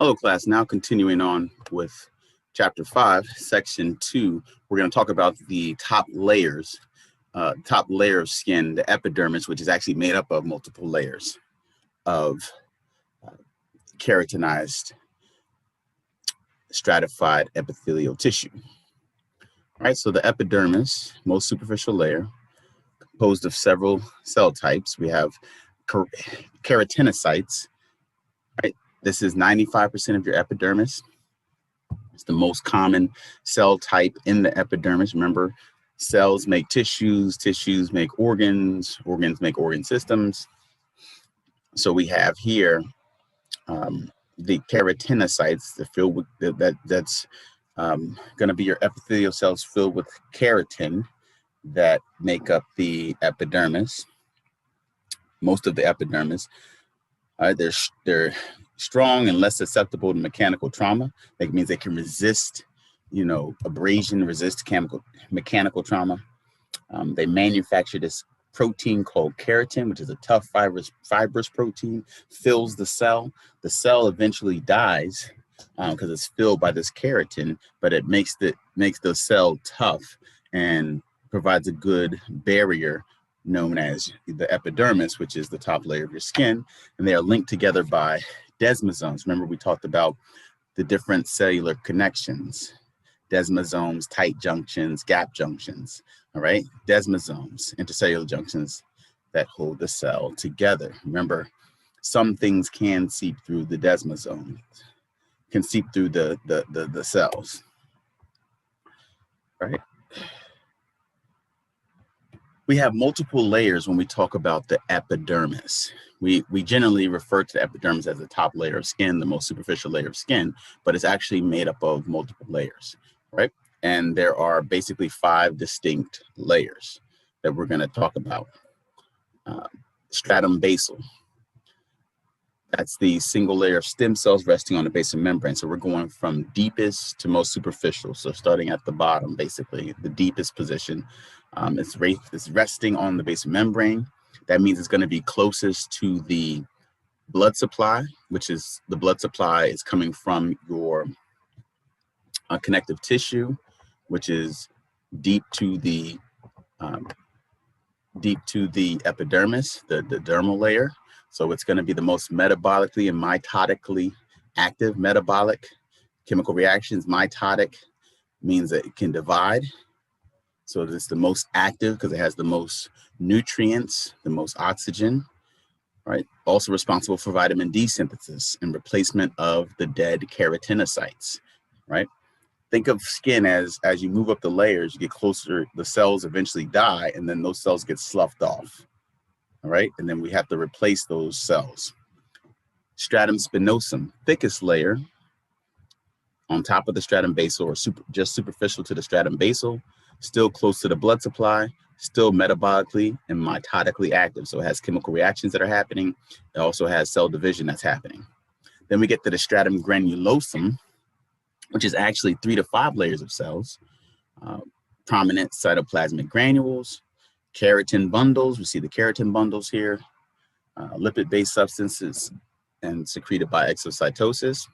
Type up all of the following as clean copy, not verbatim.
Hello, class. Now continuing on with chapter 5, section 2, we're going to talk about the top layer of skin, the epidermis, which is actually made up of multiple layers of keratinized, stratified epithelial tissue. All right, so the epidermis, most superficial layer, composed of several cell types. We have keratinocytes. Right, this is 95% of your epidermis. It's the most common cell type in the epidermis. Remember, cells make tissues, tissues make organs, organs make organ systems. So we have here the keratinocytes, the filled with that's going to be your epithelial cells filled with keratin that make up the epidermis. Most of the epidermis, they're strong and less susceptible to mechanical trauma. That means they can resist, abrasion, resist mechanical trauma. They manufacture this protein called keratin, which is a tough fibrous protein, fills the cell. The cell eventually dies because it's filled by this keratin, but it makes the cell tough and provides a good barrier known as the epidermis, which is the top layer of your skin, and they are linked together by desmosomes. Remember, we talked about the different cellular connections, desmosomes, tight junctions, gap junctions, all right? Desmosomes, intercellular junctions that hold the cell together. Remember, some things can seep through the desmosomes, can seep through the cells, right? We have multiple layers when we talk about the epidermis. We generally refer to the epidermis as the top layer of skin, the most superficial layer of skin, but it's actually made up of multiple layers, right? And there are basically 5 distinct layers that we're going to talk about. Stratum basal. That's the single layer of stem cells resting on the basal membrane. So we're going from deepest to most superficial. So starting at the bottom, basically, the deepest position. It's resting on the basal membrane. That means it's going to be closest to the blood supply, which is the blood supply is coming from your connective tissue, which is deep to the epidermis, the dermal layer. So it's going to be the most metabolically and mitotically active. Metabolic chemical reactions, mitotic means that it can divide. So it's the most active because it has the most nutrients, the most oxygen, right? Also responsible for vitamin D synthesis and replacement of the dead keratinocytes, right? Think of skin as you move up the layers, you get closer, the cells eventually die, and then those cells get sloughed off, all right? And then we have to replace those cells. Stratum spinosum, thickest layer on top of the stratum basal, or just superficial to the stratum basal, still close to the blood supply, still metabolically and mitotically active. So it has chemical reactions that are happening. It also has cell division that's happening. Then we get to the stratum granulosum, which is actually 3 to 5 layers of cells, prominent cytoplasmic granules, keratin bundles. We see the keratin bundles here, lipid-based substances and secreted by exocytosis.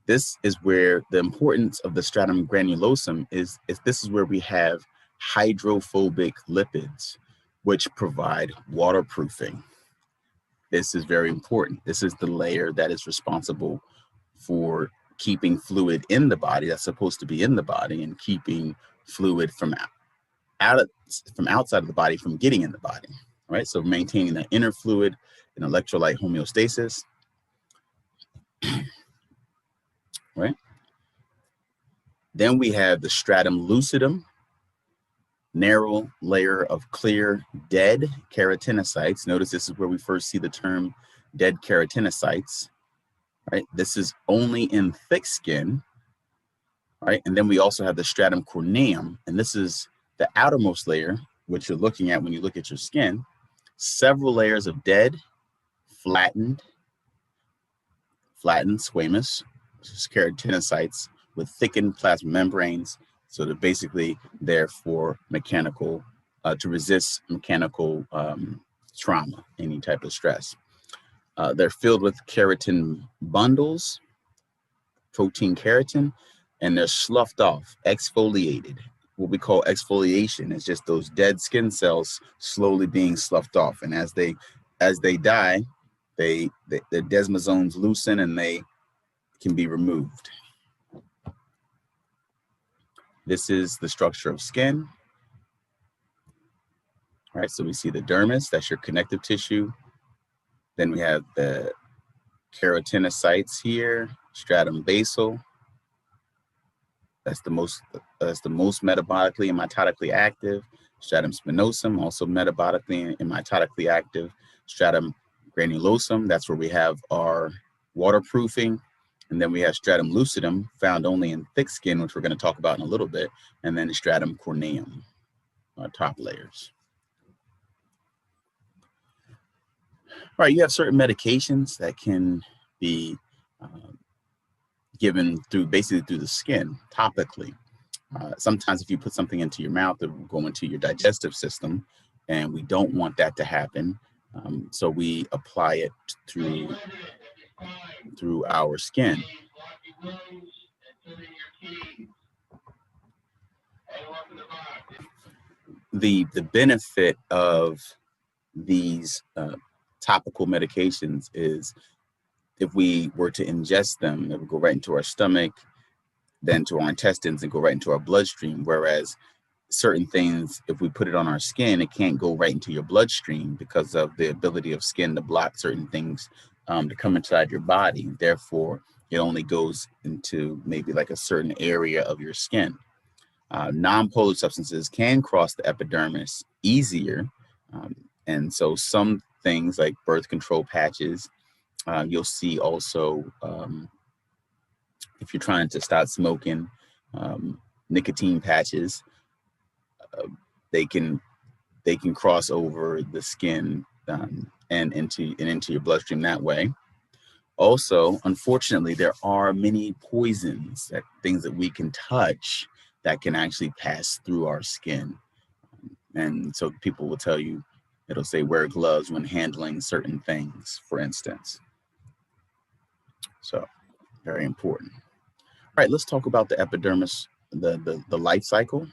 This is where the importance of the stratum granulosum is this is where we have hydrophobic lipids, which provide waterproofing. This is very important. This is the layer that is responsible for keeping fluid in the body that's supposed to be in the body and keeping fluid from outside of the body from getting in the body, right? So maintaining the inner fluid and electrolyte homeostasis, right? Then we have the stratum lucidum, narrow layer of clear dead keratinocytes. Notice this is where we first see the term dead keratinocytes, right? This is only in thick skin, right? And then we also have the stratum corneum, and this is the outermost layer, which you're looking at when you look at your skin. Several layers of dead, flattened squamous keratinocytes with thickened plasma membranes. So they're basically there for mechanical, to resist mechanical trauma, any type of stress. They're filled with keratin bundles, protein keratin, and they're sloughed off, exfoliated. What we call exfoliation is just those dead skin cells slowly being sloughed off. And as they die, the desmosomes loosen and they can be removed. This is the structure of skin. All right, so we see the dermis, that's your connective tissue. Then we have the keratinocytes here, stratum basal. That's the most metabolically and mitotically active. Stratum spinosum, also metabolically and mitotically active. Stratum granulosum, that's where we have our waterproofing. And then we have stratum lucidum, found only in thick skin, which we're going to talk about in a little bit. And then stratum corneum, our top layers. All right, you have certain medications that can be given basically through the skin, topically. Sometimes if you put something into your mouth, it will go into your digestive system, and we don't want that to happen. So we apply it through our skin. The benefit of these topical medications is if we were to ingest them, it would go right into our stomach, then to our intestines and go right into our bloodstream. Whereas certain things, if we put it on our skin, it can't go right into your bloodstream because of the ability of skin to block certain things to come inside your body. Therefore, it only goes into maybe like a certain area of your skin. Non-polar substances can cross the epidermis easier. And so some things like birth control patches, you'll see also if you're trying to stop smoking, nicotine patches, they can cross over the skin and into your bloodstream that way. Also, unfortunately, there are many poisons, things that we can touch that can actually pass through our skin. And so people will tell you, it'll say wear gloves when handling certain things, for instance. So very important. All right, let's talk about the epidermis, the life cycle.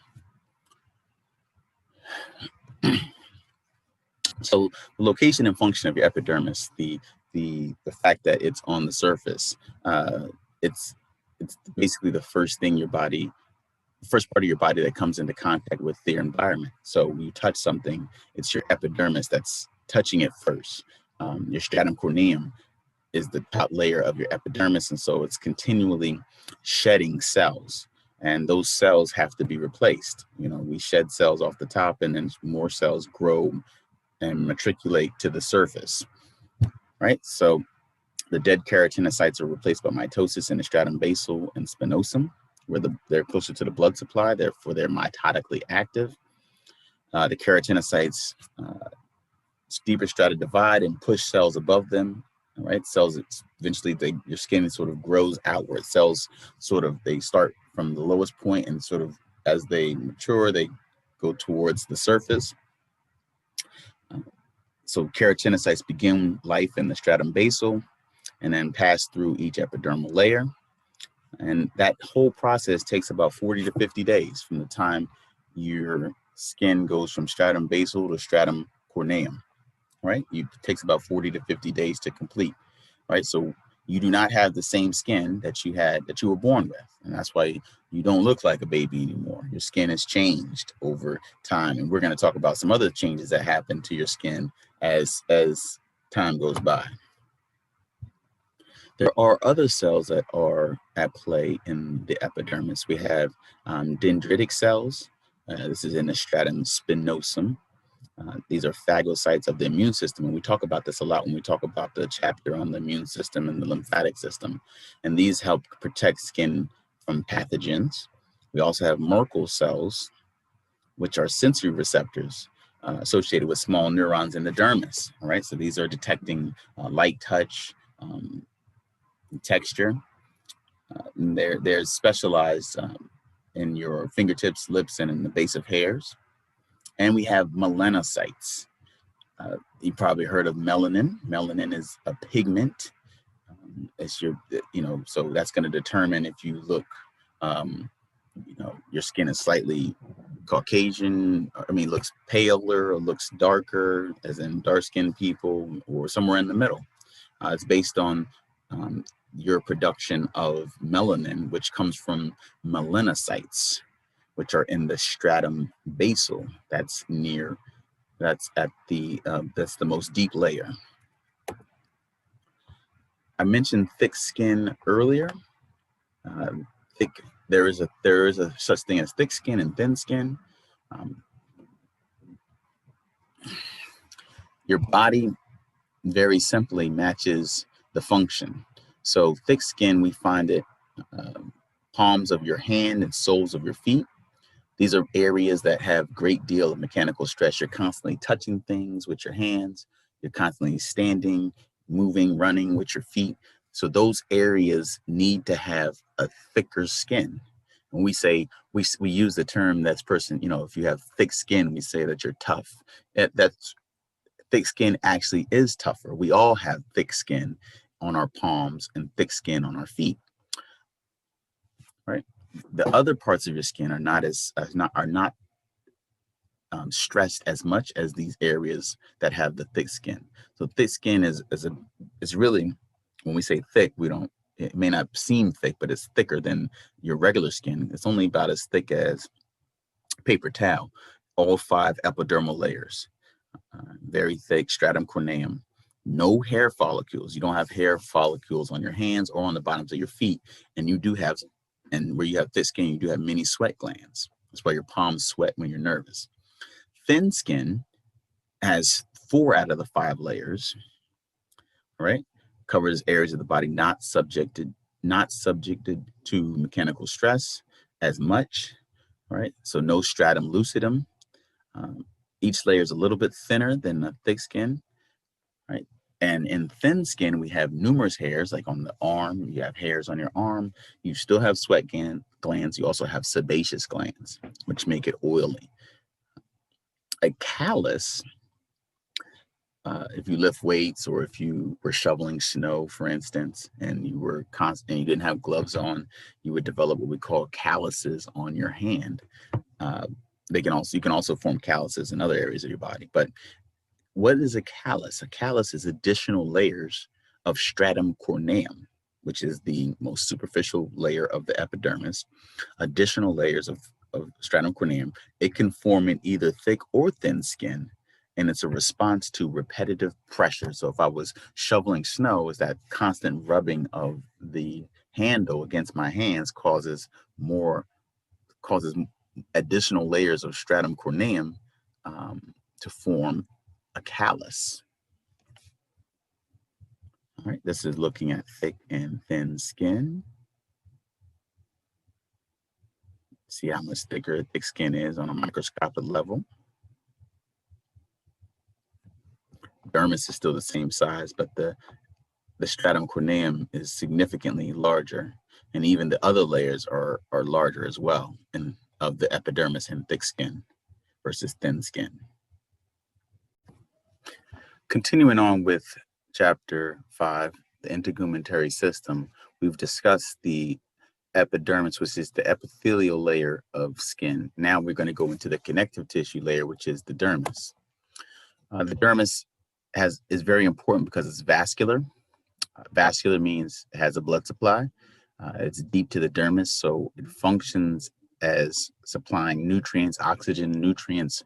So the location and function of your epidermis, the fact that it's on the surface, it's basically the first part of your body that comes into contact with their environment. So when you touch something, it's your epidermis that's touching it first. Your stratum corneum is the top layer of your epidermis, and so it's continually shedding cells, and those cells have to be replaced. We shed cells off the top, and then more cells grow and matriculate to the surface, right? So the dead keratinocytes are replaced by mitosis in the stratum basal and spinosum, where they're closer to the blood supply, therefore they're mitotically active. The keratinocytes, deeper strata divide and push cells above them, right? Cells, eventually your skin sort of grows outward. Cells they start from the lowest point, and sort of as they mature, they go towards the surface. So keratinocytes begin life in the stratum basal and then pass through each epidermal layer. And that whole process takes about 40 to 50 days from the time your skin goes from stratum basal to stratum corneum, right? It takes about 40 to 50 days to complete, right? So you do not have the same skin that you were born with. And that's why you don't look like a baby anymore. Your skin has changed over time. And we're going to talk about some other changes that happen to your skin as time goes by. There are other cells that are at play in the epidermis. We have dendritic cells. This is in the stratum spinosum. These are phagocytes of the immune system, and we talk about this a lot when we talk about the chapter on the immune system and the lymphatic system. And these help protect skin from pathogens. We also have Merkel cells, which are sensory receptors associated with small neurons in the dermis. All right, so these are detecting light, touch, texture. They're specialized in your fingertips, lips, and in the base of hairs. And we have melanocytes. You probably heard of melanin. Melanin is a pigment. It's your, so that's going to determine if you look, your skin is slightly Caucasian, looks paler or looks darker, as in dark-skinned people, or somewhere in the middle. It's based on your production of melanin, which comes from melanocytes, which are in the stratum basal. That's the most deep layer. I mentioned thick skin earlier. There is a such thing as thick skin and thin skin. Your body very simply matches the function. So thick skin, we find it palms of your hand and soles of your feet. These are areas that have great deal of mechanical stress. You're constantly touching things with your hands. You're constantly standing, moving, running with your feet. So those areas need to have a thicker skin. When we say, we use the term that's if you have thick skin, we say that you're tough. That's thick skin actually is tougher. We all have thick skin on our palms and thick skin on our feet, right? The other parts of your skin are not stressed as much as these areas that have the thick skin. So thick skin is really, when we say thick, it may not seem thick, but it's thicker than your regular skin. It's only about as thick as paper towel, all 5 epidermal layers. Very thick stratum corneum, no hair follicles. You don't have hair follicles on your hands or on the bottoms of your feet. And where you have thick skin, you do have many sweat glands. That's why your palms sweat when you're nervous. Thin skin has 4 out of the 5 layers, right? Covers areas of the body not subjected to mechanical stress as much, right? So no stratum lucidum. Each layer is a little bit thinner than the thick skin, right? And in thin skin, we have numerous hairs, like on the arm. You have hairs on your arm. You still have sweat glands. You also have sebaceous glands, which make it oily. A callus, if you lift weights or if you were shoveling snow, for instance, and you were constant and you didn't have gloves on, you would develop what we call calluses on your hand. You can also form calluses in other areas of your body. But what is a callus? A callus is additional layers of stratum corneum, which is the most superficial layer of the epidermis. Additional layers of stratum corneum. It can form in either thick or thin skin, and it's a response to repetitive pressure. So if I was shoveling snow, is that constant rubbing of the handle against my hands causes additional layers of stratum corneum to form a callus. All right, this is looking at thick and thin skin. See how much thicker thick skin is on a microscopic level. Dermis is still the same size, but the stratum corneum is significantly larger, and even the other layers are larger as well of the epidermis and thick skin versus thin skin. Continuing on with chapter 5, the integumentary system, we've discussed the epidermis, which is the epithelial layer of skin. Now we're going to go into the connective tissue layer, which is the dermis. The dermis is very important because it's vascular. Vascular means it has a blood supply. It's deep to the dermis, so it functions as supplying nutrients, oxygen, nutrients,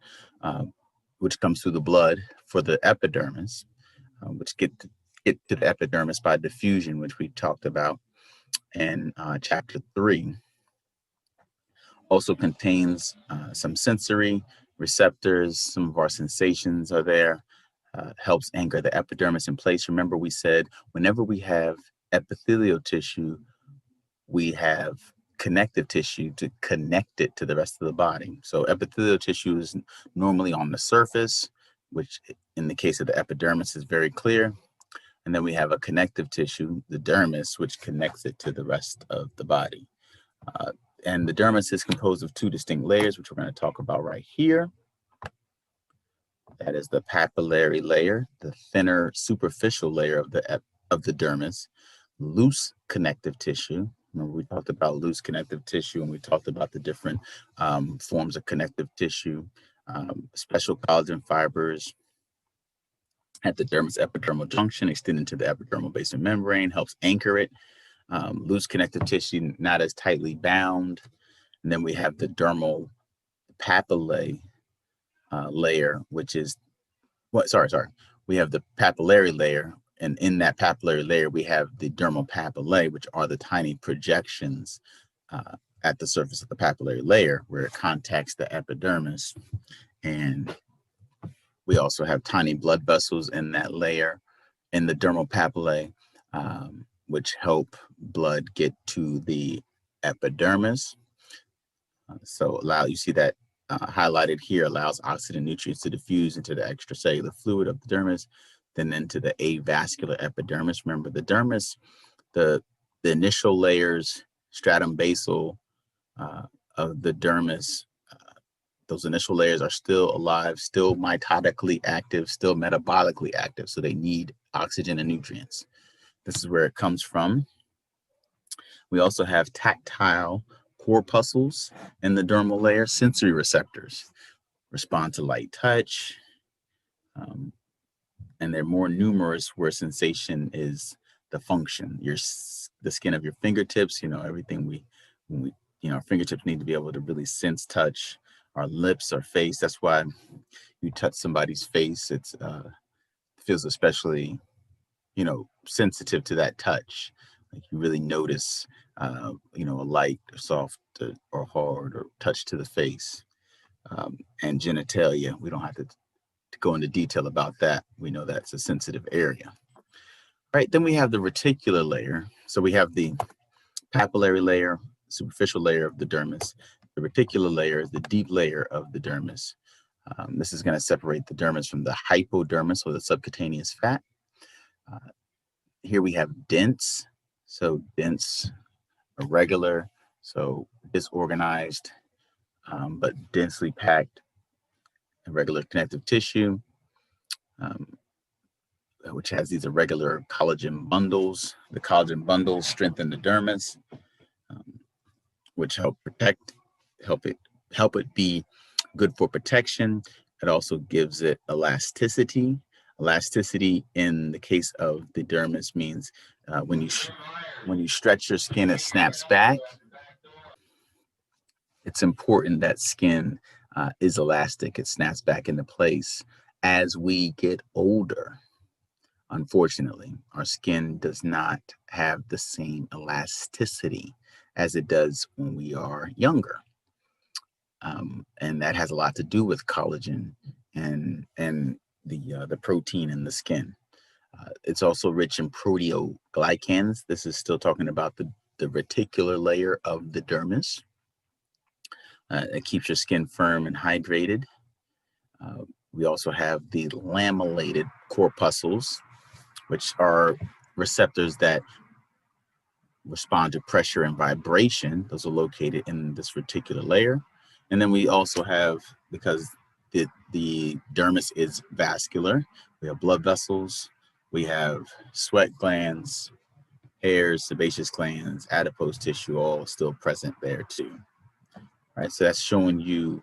which comes through the blood for the epidermis, which get to the epidermis by diffusion, which we talked about in chapter 3. Also contains some sensory receptors. Some of our sensations are there. Helps anchor the epidermis in place. Remember, we said whenever we have epithelial tissue, we have connective tissue to connect it to the rest of the body. So epithelial tissue is normally on the surface, which in the case of the epidermis is very clear. And then we have a connective tissue, the dermis, which connects it to the rest of the body. And the dermis is composed of 2 distinct layers, which we're going to talk about right here. That is the papillary layer, the thinner superficial layer of the dermis, loose connective tissue. Remember, we talked about loose connective tissue, and we talked about the different forms of connective tissue, special collagen fibers at the dermis epidermal junction, extending to the epidermal basement membrane, helps anchor it. Loose connective tissue, not as tightly bound. And then we have the dermal papillae layer, which is sorry. We have the papillary layer, and in that papillary layer, we have the dermal papillae, which are the tiny projections at the surface of the papillary layer where it contacts the epidermis. And we also have tiny blood vessels in that layer, in the dermal papillae, which help blood get to the epidermis. So you see that highlighted here, allows oxygen nutrients to diffuse into the extracellular fluid of the dermis, then into the avascular epidermis. Remember, the dermis, the initial layers, stratum basal of the dermis, those initial layers are still alive, still mitotically active, still metabolically active. So they need oxygen and nutrients. This is where it comes from. We also have tactile corpuscles in the dermal layer, sensory receptors, respond to light touch, and they're more numerous where sensation is the function. The skin of your fingertips, everything our fingertips need to be able to really sense touch. Our lips, our face. That's why you touch somebody's face, it feels especially, sensitive to that touch. Like you really notice, a light, or soft, or hard, or touch to the face. And genitalia, we don't have to go into detail about that. We know that's a sensitive area. Right, then we have the reticular layer. So we have the papillary layer, superficial layer of the dermis. The reticular layer is the deep layer of the dermis. This is going to separate the dermis from the hypodermis, or the subcutaneous fat. Here we have dense. So dense, irregular, so disorganized, but densely packed, irregular connective tissue, which has these irregular collagen bundles. The collagen bundles strengthen the dermis, which help it be good for protection. It also gives it elasticity. Elasticity in the case of the dermis means when you stretch your skin, it snaps back. It's important that skin is elastic. It snaps back into place. As we get older, unfortunately, our skin does not have the same elasticity as it does when we are younger. And that has a lot to do with collagen and the protein in the skin. It's also rich in proteoglycans. This is still talking about the reticular layer of the dermis. It keeps your skin firm and hydrated. We also have the lamellated corpuscles, which are receptors that respond to pressure and vibration. Those are located in this reticular layer. And then we also have, because the dermis is vascular, we have blood vessels, we have sweat glands, hairs, sebaceous glands, adipose tissue, all still present there too. All right, so that's showing you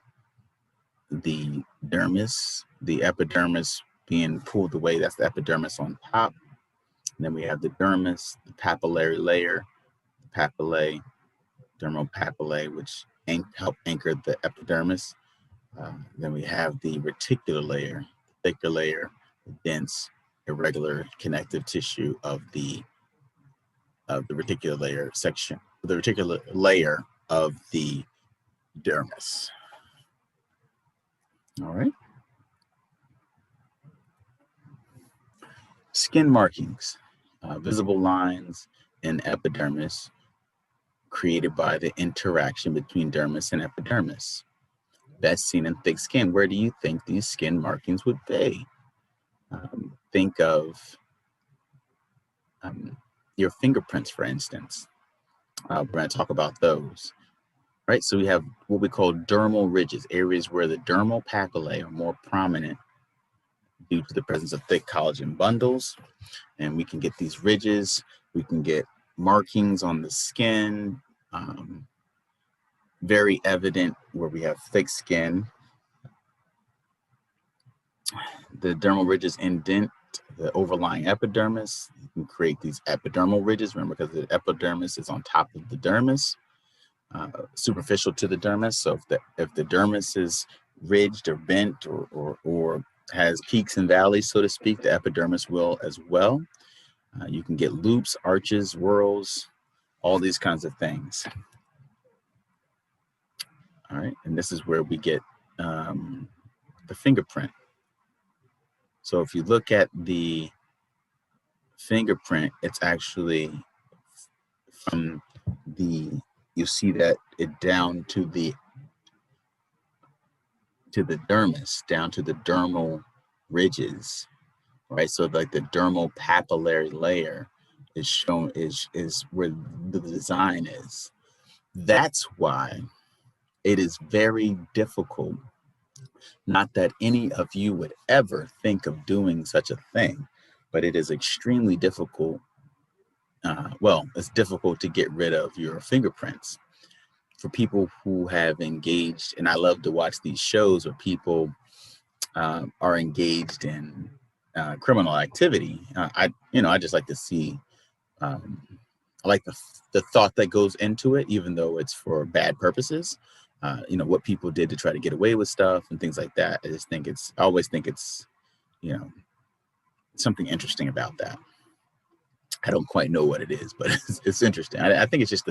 the dermis, the epidermis being pulled away. That's the epidermis on top. And then we have the dermis, the papillary layer, the papillae, dermal papillae, which help anchor the epidermis. Then we have the reticular layer, thicker layer, the dense, irregular connective tissue of the reticular layer section, the reticular layer of the dermis. All right. Skin markings, visible lines in epidermis created by the interaction between dermis and epidermis. Best seen in thick skin. Where do you think these skin markings would be? Think of your fingerprints, for instance. We're going to talk about those. Right, so we have what we call dermal ridges, areas where the dermal papillae are more prominent due to the presence of thick collagen bundles. And we can get these ridges, we can get markings on the skin, very evident where we have thick skin. The dermal ridges indent the overlying epidermis. You can create these epidermal ridges, remember, because the epidermis is on top of the dermis, superficial to the dermis. So if the dermis is ridged or bent or has peaks and valleys, so to speak, the epidermis will as well. You can get loops, arches, whorls, all these kinds of things. All right, and this is where we get the fingerprint. So if you look at the fingerprint, it's actually from you see that it down to the dermis, down to the dermal ridges, right? So like the dermal papillary layer is shown, is where the design is. That's why it is very difficult, not that any of you would ever think of doing such a thing, but it is extremely difficult. Well, it's difficult to get rid of your fingerprints. For people who have engaged, and I love to watch these shows where people are engaged in criminal activity. I just like to see, I like the thought that goes into it, even though it's for bad purposes. What people did to try to get away with stuff and things like that. I always think it's, something interesting about that. I don't quite know what it is, but it's interesting. I think it's just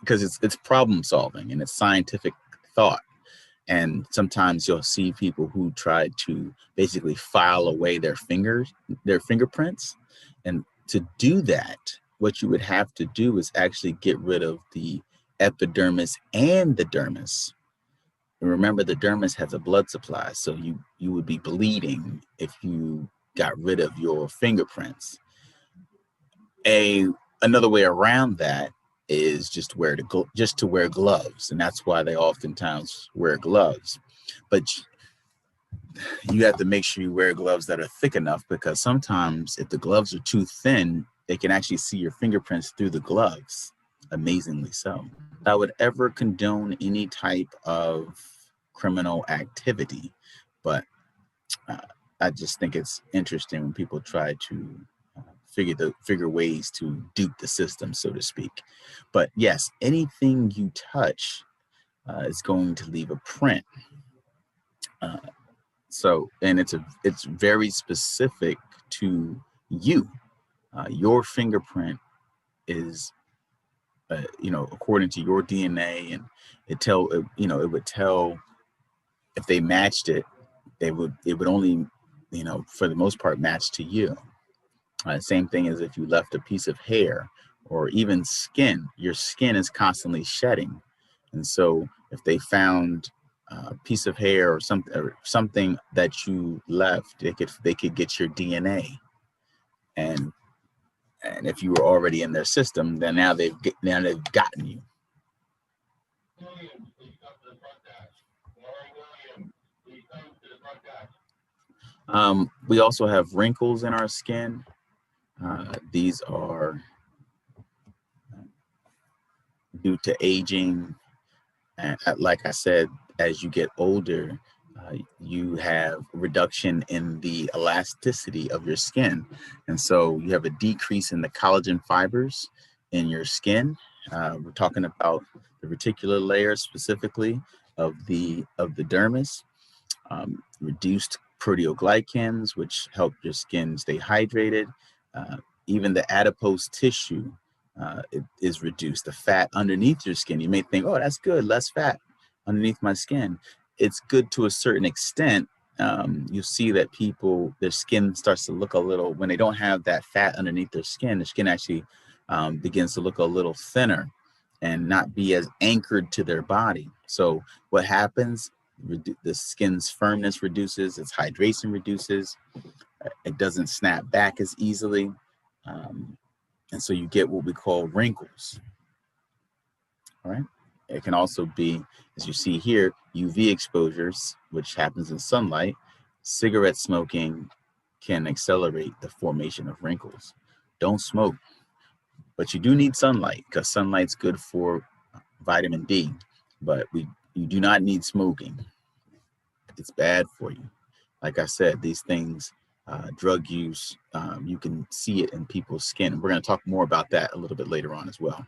because it's problem solving and it's scientific thought. And sometimes you'll see people who try to basically file away their fingerprints. And to do that, what you would have to do is actually get rid of the epidermis and the dermis. And remember, the dermis has a blood supply, so you would be bleeding if you got rid of your fingerprints. Another way around that is just to wear gloves, and that's why they oftentimes wear gloves. But you have to make sure you wear gloves that are thick enough, because sometimes if the gloves are too thin, they can actually see your fingerprints through the gloves, amazingly so. I would ever condone any type of criminal activity, but I just think it's interesting when people try to figure ways to dupe the system, so to speak. But yes, anything you touch is going to leave a print. And it's very specific to you. Your fingerprint is, according to your DNA, and it would tell if they matched it. It would only, for the most part, match to you. Same thing as if you left a piece of hair or even skin. Your skin is constantly shedding, and so if they found a piece of hair or something that you left, they could get your DNA, and if you were already in their system, then now they've gotten you. We also have wrinkles in our skin. These are due to aging. And like I said, as you get older, you have reduction in the elasticity of your skin. And so you have a decrease in the collagen fibers in your skin. We're talking about the reticular layer specifically of the dermis. Reduced proteoglycans, which help your skin stay hydrated. Even the adipose tissue it is reduced. The fat underneath your skin, you may think, oh, that's good, less fat underneath my skin. It's good to a certain extent. You see that their skin starts to look a little, when they don't have that fat underneath their skin actually begins to look a little thinner and not be as anchored to their body. So what happens? The skin's firmness reduces, its hydration reduces, it doesn't snap back as easily. And so you get what we call wrinkles. All right. It can also be, as you see here, UV exposures, which happens in sunlight, Cigarette smoking can accelerate the formation of wrinkles. Don't smoke, but you do need sunlight because sunlight's good for vitamin D, but you do not need smoking. It's bad for you. Like I said, these things, drug use, you can see it in people's skin. We're going to talk more about that a little bit later on as well.